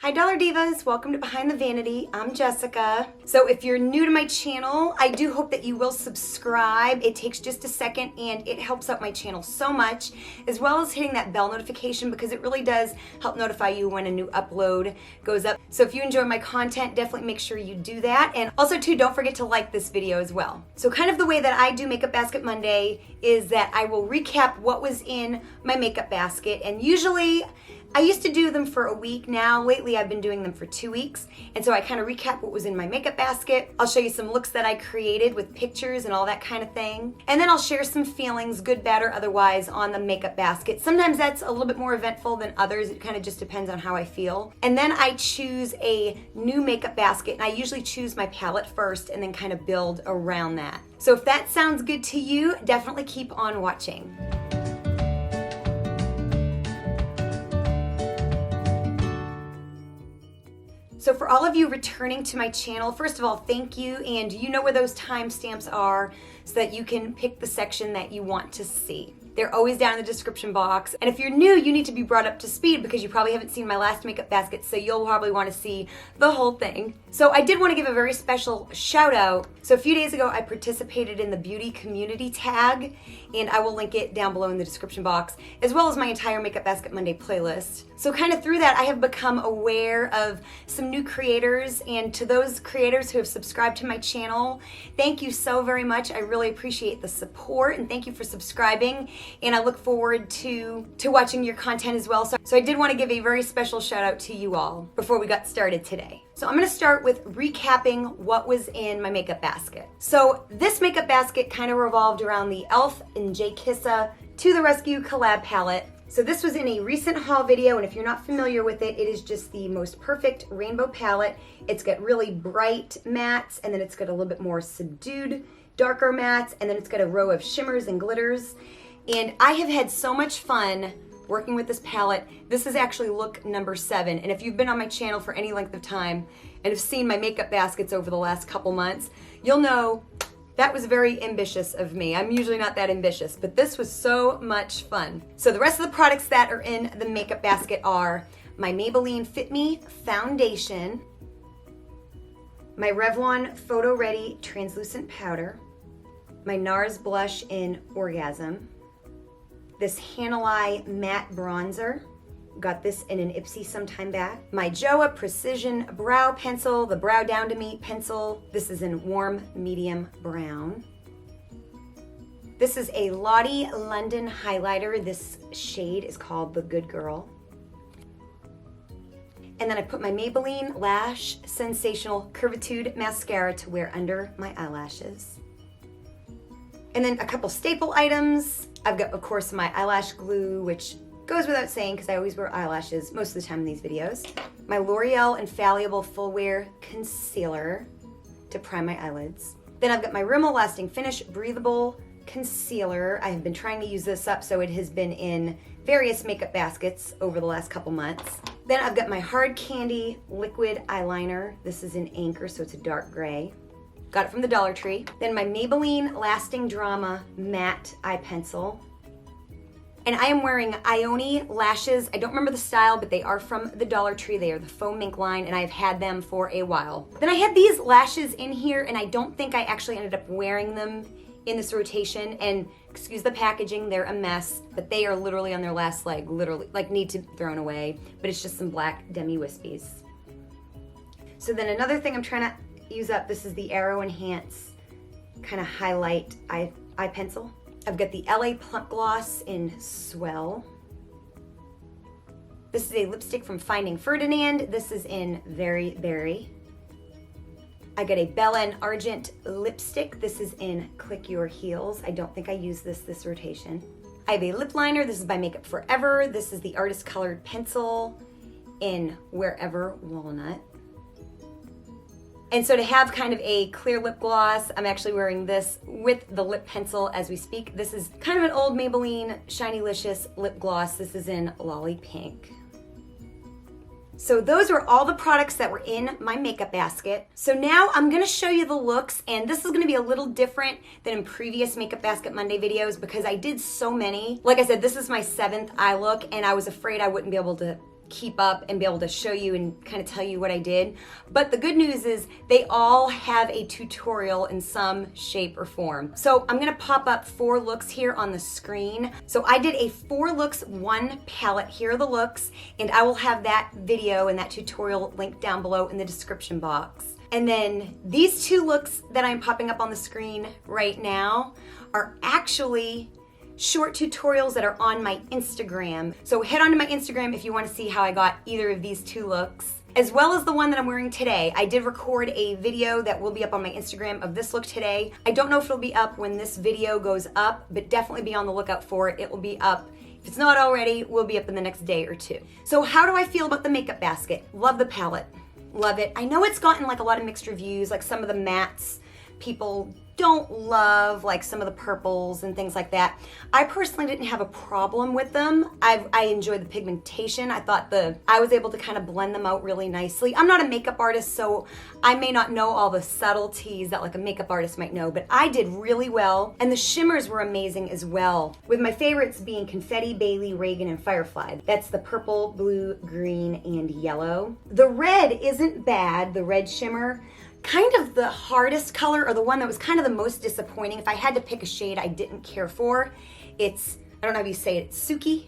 Hi Dollar Divas, welcome to Behind the Vanity. I'm Jessica. So if you're new to my channel, I do hope that you will subscribe. It takes just a second and it helps out my channel so much, as well as hitting that bell notification because it really does help notify you when a new upload goes up. So if you enjoy my content, definitely make sure you do that. And also too, don't forget to like this video as well. So kind of the way that I do Makeup Basket Monday is that I will recap what was in my makeup basket, and usually I used to do them for a week. Now, lately I've been doing them for 2 weeks. And so I kind of recap what was in my makeup basket. I'll show you some looks that I created with pictures and all that kind of thing. And then I'll share some feelings, good, bad, or otherwise, on the makeup basket. Sometimes that's a little bit more eventful than others. It kind of just depends on how I feel. And then I choose a new makeup basket, and I usually choose my palette first and then kind of build around that. So if that sounds good to you, definitely keep on watching. So for all of you returning to my channel, first of all, thank you, and you know where those timestamps are so that you can pick the section that you want to see. They're always down in the description box. And if you're new, you need to be brought up to speed because you probably haven't seen my last makeup basket, so you'll probably want to see the whole thing. So I did want to give a very special shout out. So a few days ago, I participated in the beauty community tag, and I will link it down below in the description box, as well as my entire Makeup Basket Monday playlist. So kind of through that, I have become aware of some new creators, and to those creators who have subscribed to my channel, thank you so very much. I really appreciate the support, and thank you for subscribing. And I look forward to watching your content as well. So I did want to give a very special shout out to you all before we got started today. So I'm going to start with recapping what was in my makeup basket. So this makeup basket kind of revolved around the e.l.f. and JxKissa To The Rescue collab palette. So this was in a recent haul video, and if you're not familiar with it, it is just the most perfect rainbow palette. It's got really bright mattes, and then it's got a little bit more subdued, darker mattes, and then it's got a row of shimmers and glitters. And I have had so much fun working with this palette. This is actually look number 7. And if you've been on my channel for any length of time and have seen my makeup baskets over the last couple months, you'll know that was very ambitious of me. I'm usually not that ambitious, but this was so much fun. So the rest of the products that are in the makeup basket are my Maybelline Fit Me foundation, my Revlon Photo Ready translucent powder, my Nars blush in Orgasm, this Hanalei matte bronzer, got this in an Ipsy sometime back, my Joa Precision brow pencil, the Brow Down to Me pencil, this is in warm medium brown. This is a Lottie London highlighter, this shade is called The Good Girl. And then I put my Maybelline Lash Sensational Curvitude mascara to wear under my eyelashes. And then a couple staple items. I've got, of course, my eyelash glue, which goes without saying because I always wear eyelashes most of the time in these videos. My L'Oreal Infallible Full Wear Concealer to prime my eyelids. Then I've got my Rimmel Lasting Finish Breathable Concealer. I have been trying to use this up, so it has been in various makeup baskets over the last couple months. Then I've got my Hard Candy Liquid Eyeliner. This is in Anchor, so it's a dark gray. Got it from the Dollar Tree. Then my Maybelline Lasting Drama Matte Eye Pencil. And I am wearing Ioni lashes. I don't remember the style, but they are from the Dollar Tree. They are the Faux Mink line, and I've had them for a while. Then I had these lashes in here, and I don't think I actually ended up wearing them in this rotation. And excuse the packaging, they're a mess, but they are literally on their last leg, literally, like need to be thrown away. But it's just some black demi wispies. So then another thing I'm trying to use up, this is the Arrow Enhance kind of highlight eye pencil. I've got the LA Plump Gloss in Swell. This is a lipstick from Finding Ferdinand. This is in Very Berry. I got a Bella and Argent lipstick. This is in Click Your Heels. I don't think I used this rotation. I have a lip liner. This is by Makeup Forever. This is the Artist Colored Pencil in Wherever Walnut. And so to have kind of a clear lip gloss, I'm actually wearing this with the lip pencil as we speak. This is kind of an old Maybelline Shiny-licious lip gloss. This is in Lolly Pink. So those are all the products that were in my makeup basket. So now I'm gonna show you the looks, and this is gonna be a little different than in previous Makeup Basket Monday videos because I did so many. Like I said, this is my 7th eye look, and I was afraid I wouldn't be able to keep up and be able to show you and kind of tell you what I did. But the good news is they all have a tutorial in some shape or form. So I'm gonna pop up 4 looks here on the screen. So I did a 4 looks, 1 palette. Here are the looks, and I will have that video and that tutorial linked down below in the description box. And then these 2 looks that I'm popping up on the screen right now are actually short tutorials that are on my Instagram. So head on to my Instagram if you want to see how I got either of these 2 looks, as well as the one that I'm wearing today. I did record a video that will be up on my Instagram of this look today. I don't know if it'll be up when this video goes up, but definitely be on the lookout for it. It will be up. If it's not already, it will be up in the next day or 2. So how do I feel about the makeup basket? Love the palette. Love it. I know it's gotten like a lot of mixed reviews, like some of the mattes people don't love, like some of the purples and things like that. I personally didn't have a problem with them. I enjoyed the pigmentation. I thought I was able to kind of blend them out really nicely. I'm not a makeup artist, so I may not know all the subtleties that like a makeup artist might know, but I did really well. And the shimmers were amazing as well, with my favorites being Confetti, Bailey, Reagan, and Firefly. That's the purple, blue, green, and yellow. The red isn't bad, the red shimmer. Kind of the hardest color, or the one that was kind of the most disappointing, if I had to pick a shade I didn't care for, it's, I don't know how you say it, Suki,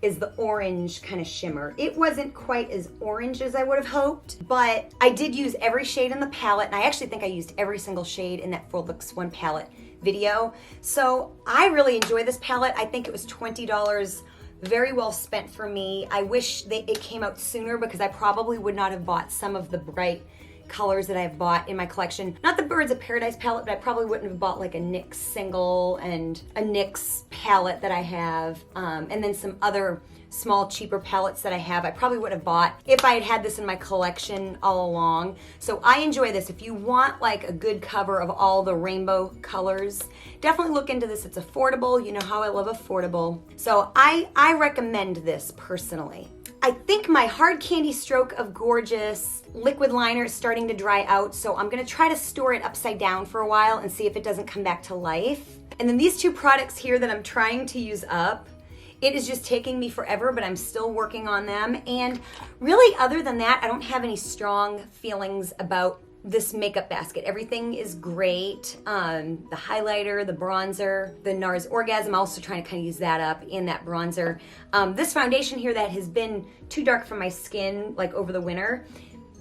is the orange kind of shimmer. It wasn't quite as orange as I would have hoped, but I did use every shade in the palette, and I actually think I used every single shade in that 4 looks 1 palette video. So I really enjoy this palette. I think it was $20 very well spent for me. I wish it came out sooner, because I probably would not have bought some of the bright colors that I've bought in my collection. Not the Birds of Paradise palette, but I probably wouldn't have bought like a NYX single and a NYX palette that I have, and then some other small cheaper palettes that I have. I probably would have bought if I had had this in my collection all along. So I enjoy this. If you want like a good cover of all the rainbow colors, definitely look into this. It's affordable. You know how I love affordable. So I recommend this personally. I think my Hard Candy Stroke of Gorgeous liquid liner is starting to dry out, so I'm gonna try to store it upside down for a while and see if it doesn't come back to life. And then these 2 products here that I'm trying to use up, it is just taking me forever, but I'm still working on them. And really, other than that, I don't have any strong feelings about this makeup basket. Everything is great. The highlighter, the bronzer, the Nars Orgasm, I'm also trying to kind of use that up in that bronzer. This foundation here that has been too dark for my skin like over the winter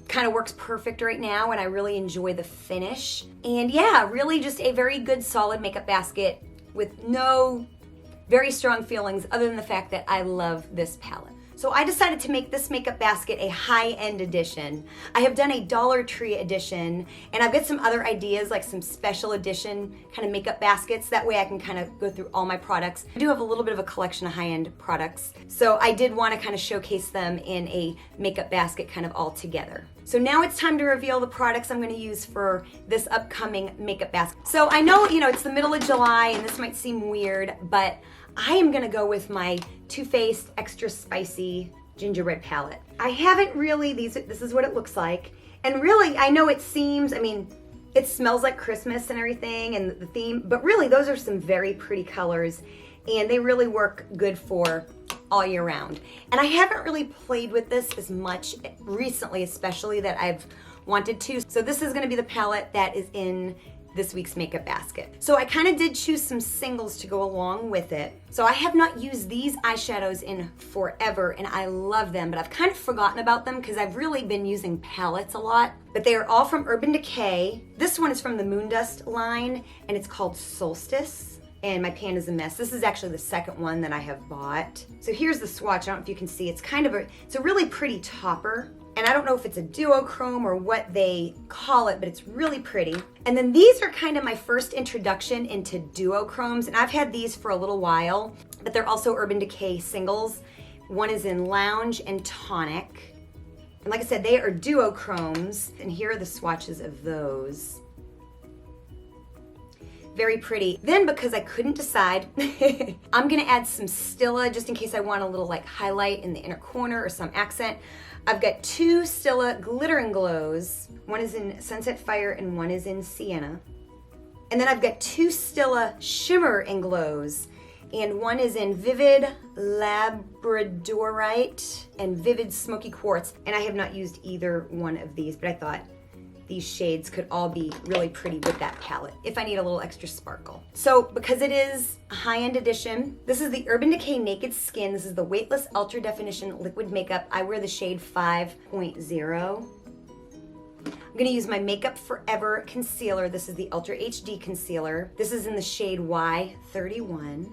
kind of works perfect right now, and I really enjoy the finish. And yeah, really just a very good solid makeup basket with no very strong feelings other than the fact that I love this palette. So I decided to make this makeup basket a high-end edition. I have done a Dollar Tree edition, and I've got some other ideas, like some special edition kind of makeup baskets. That way I can kind of go through all my products. I do have a little bit of a collection of high-end products, so I did want to kind of showcase them in a makeup basket kind of all together. So now it's time to reveal the products I'm going to use for this upcoming makeup basket. So I know, it's the middle of July, and this might seem weird, but I am gonna go with my Too Faced Extra Spicy Gingerbread Palette. I haven't really, this is what it looks like. And really, I know it seems, it smells like Christmas and everything and the theme, but really those are some very pretty colors, and they really work good for all year round. And I haven't really played with this as much recently, especially, that I've wanted to. So this is gonna be the palette that is in this week's makeup basket. So I kind of did choose some singles to go along with it. So I have not used these eyeshadows in forever, and I love them, but I've kind of forgotten about them because I've really been using palettes a lot. But they are all from Urban Decay. This one is from the Moondust line, and it's called Solstice. And my pan is a mess. This is actually the second one that I have bought. So here's the swatch. I don't know if you can see. It's a really pretty topper. And I don't know if it's a duochrome or what they call it, but it's really pretty. And then these are kind of my first introduction into duochromes, and I've had these for a little while, but they're also Urban Decay singles. One is in Lounge and Tonic. And like I said, they are duochromes, and here are the swatches of those. Very pretty. Then, because I couldn't decide, I'm gonna add some Stila just in case I want a little like highlight in the inner corner or some accent. I've got 2 Stila Glitter and Glows. One is in Sunset Fire and one is in Sienna. And then I've got 2 Stila Shimmer and Glows. And one is in Vivid Labradorite and Vivid Smoky Quartz. And I have not used either one of these, but I thought these shades could all be really pretty with that palette if I need a little extra sparkle. So because it is a high-end edition, this is the Urban Decay Naked Skin. This is the Weightless Ultra Definition Liquid Makeup. I wear the shade 5.0. I'm gonna use my Makeup Forever concealer. This is the Ultra HD concealer. This is in the shade Y31.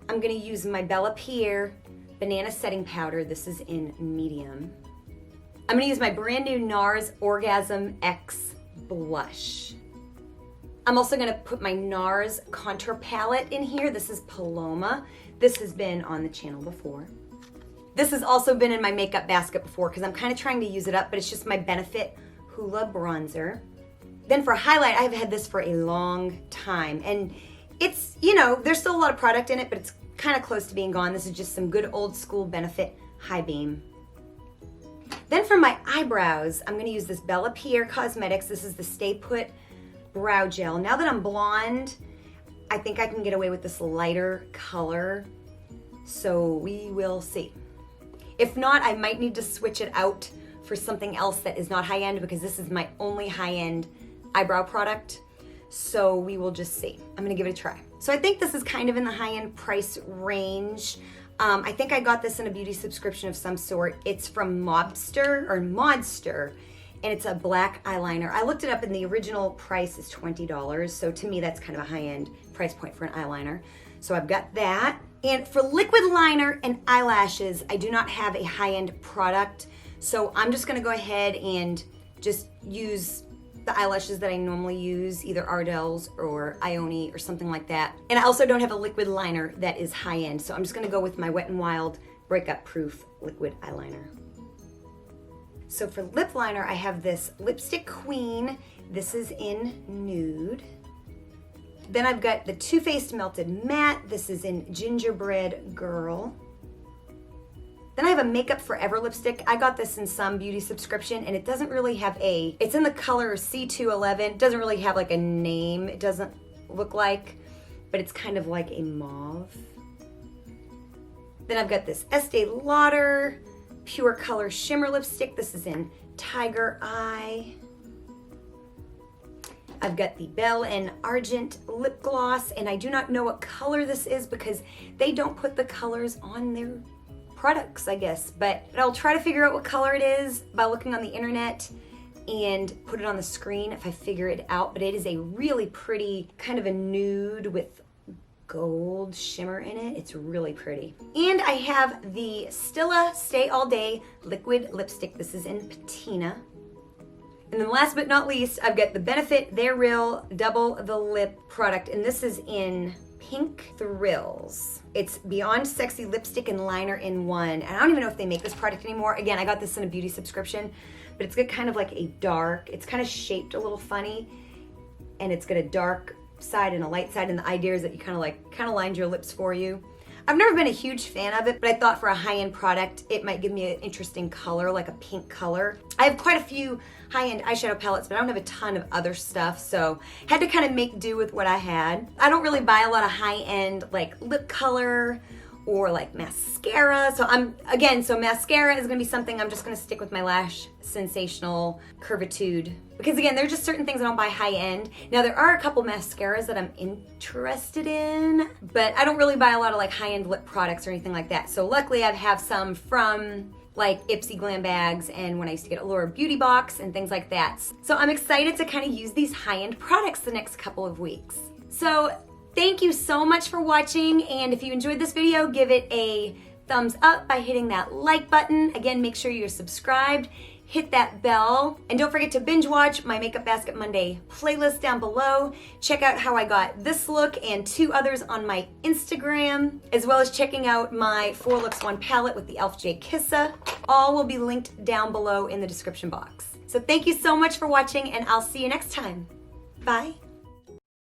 I'm gonna use my Bella Pierre Banana Setting Powder. This is in medium. I'm gonna use my brand new Nars Orgasm X blush. I'm also gonna put my Nars contour palette in here. This is Paloma. This has been on the channel before. This has also been in my makeup basket before because I'm kind of trying to use it up, but it's just my Benefit Hoola bronzer. Then for highlight, I've had this for a long time, and it's, you know, there's still a lot of product in it, but it's kind of close to being gone. This is just some good old school Benefit High Beam. Then for my eyebrows, I'm gonna use this Bella Pierre Cosmetics. This is the Stay Put Brow Gel. Now that I'm blonde, I think I can get away with this lighter color, so we will see. If not, I might need to switch it out for something else that is not high-end because this is my only high-end eyebrow product, so we will just see. I'm gonna give it a try. So I think this is kind of in the high-end price range. I think I got this in a beauty subscription of some sort. It's from Modster, and it's a black eyeliner. I looked it up and the original price is $20, so to me that's kind of a high-end price point for an eyeliner. So I've got that. And for liquid liner and eyelashes, I do not have a high-end product, so I'm just gonna go ahead and just use the eyelashes that I normally use, either Ardell's or Ioni or something like that. And I also don't have a liquid liner that is high-end, so I'm just gonna go with my Wet n Wild Breakup Proof liquid eyeliner. So for lip liner, I have this Lipstick Queen. This is in nude. Then I've got the Too Faced Melted Matte. This is in Gingerbread Girl. Then I have a Makeup Forever lipstick. I got this in some beauty subscription, and it doesn't really have it's in the color C211. It doesn't really have like a name, it doesn't look like, but it's kind of like a mauve. Then I've got this Estee Lauder Pure Color Shimmer lipstick. This is in Tiger Eye. I've got the Belle and Argent lip gloss, and I do not know what color this is because they don't put the colors on their products, I guess, but I'll try to figure out what color it is by looking on the internet and put it on the screen if I figure it out. But it is a really pretty kind of a nude with gold shimmer in it. It's really pretty. And I have the Stila Stay All Day liquid lipstick. This is in Patina. And then last but not least, I've got the Benefit They're Real Double the Lip product, and this is in Pink Thrills. It's Beyond Sexy Lipstick and Liner in one. And I don't even know if they make this product anymore. Again, I got this in a beauty subscription, but it's got kind of like a dark, it's kind of shaped a little funny, and it's got a dark side and a light side, and the idea is that you kind of lined your lips for you. I've never been a huge fan of it, but I thought for a high-end product, it might give me an interesting color, like a pink color. I have quite a few high-end eyeshadow palettes, but I don't have a ton of other stuff, so had to kind of make do with what I had. I don't really buy a lot of high-end like lip color or like mascara, so mascara is gonna be something I'm just gonna stick with my Lash Sensational Curvitude, because again, there are just certain things I don't buy high-end. Now there are a couple mascaras that I'm interested in, but I don't really buy a lot of like high-end lip products or anything like that. So luckily I have some from like Ipsy Glam Bags and when I used to get Allure Beauty Box and things like that. So I'm excited to kind of use these high-end products the next couple of weeks. So thank you so much for watching, and if you enjoyed this video, give it a thumbs up by hitting that like button. Again, make sure you're subscribed, hit that bell, and don't forget to binge watch my Makeup Basket Monday playlist down below. Check out how I got this look and 2 others on my Instagram, as well as checking out my 4 Looks 1 palette with the e.l.f. JxKissa. All will be linked down below in the description box. So thank you so much for watching, and I'll see you next time. Bye.